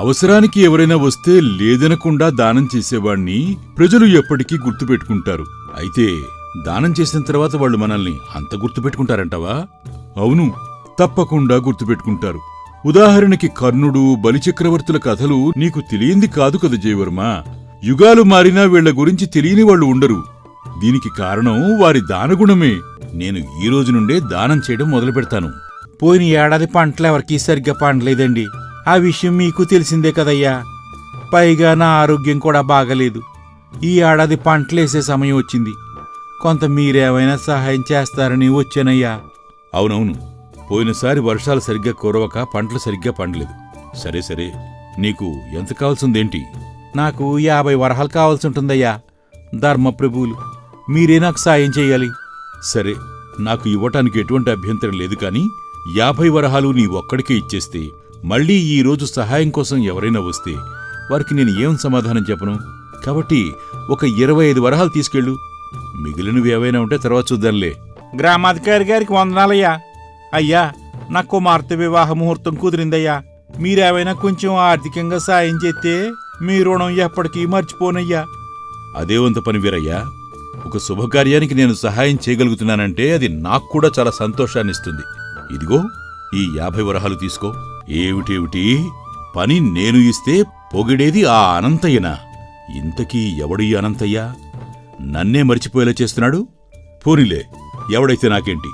అవసరానికి ఎవరైనా వస్తే లేదనకుండా దానం చేసేవాణ్ణి ప్రజలు ఎప్పటికీ గుర్తుపెట్టుకుంటారు. అయితే దానం చేసిన తర్వాత వాళ్ళు మనల్ని అంత గుర్తుపెట్టుకుంటారంటావా? అవును, తప్పకుండా గుర్తుపెట్టుకుంటారు. ఉదాహరణకి కర్ణుడు, బలిచక్రవర్తుల కథలు నీకు తెలియంది కాదు కదా జయవర్మ. యుగాలు మారినా వీళ్ల గురించి తెలియని వాళ్ళు ఉండరు. దీనికి కారణం వారి దానగుణమే. నేను ఈ రోజు నుండే దానం చేయడం మొదలు పెడతాను. పోయిన ఏడాది పంటలెవరికీ సరిగ్గా పండలేదండి. ఆ విషయం మీకు తెలిసిందే కదయ్యా. పైగా నా ఆరోగ్యం కూడా బాగలేదు. ఈ ఏడాది పంటలేసే సమయం వచ్చింది. కొంత మీరేమైనా సహాయం చేస్తారని వచ్చానయ్యా. అవునవును, పోయినసారి వర్షాలు సరిగ్గా కురవక పంటలు సరిగ్గా పండలేదు. సరే సరే, నీకు ఎంత కావాల్సిందేంటి? నాకు 50 వరహాలు కావాల్సుంటుందయ్యా. ధర్మప్రభువులు, మీరే నాకు సాయం చెయ్యాలి. సరే, నాకు ఇవ్వటానికి ఎటువంటి అభ్యంతరం లేదు కాని 50 వరహాలు నీ ఒక్కడికే ఇచ్చేస్తే మళ్లీ ఈ రోజు సహాయం కోసం ఎవరైనా వస్తే వారికి నేను ఏం సమాధానం చెప్పను. కాబట్టి ఒక 25 వరహాలు తీసుకెళ్ళు. మిగిలినవి ఏవైనా ఉంటే తర్వాత చూద్దాంలే. గ్రామాధికారి గారికి వందనాలయ్యా. అయ్యా, నా కుమార్తె వివాహ ముహూర్తం కుదిరిందయ్యా. మీరేమైనా కొంచెం ఆర్థికంగా సాయం చేస్తే మీ రుణం ఎప్పటికీ మర్చిపోనయ్యా. అదేవంత పని వీరయ్యా. ఒక శుభకార్యానికి నేను సహాయం చేయగలుగుతున్నానంటే అది నాకు కూడా చాలా సంతోషాన్నిస్తుంది. ఇదిగో ఈ 50 వరహాలు తీసుకో. ఏమిటేమిటి, పని నేను ఇస్తే పొగిడేది ఆ అనంతయ్యనా? ఇంతకీ ఎవడు ఈ అనంతయ్య? నన్నే మరిచిపోయేలా చేస్తున్నాడు. పోనీలే, ఎవడైతే నాకేంటి.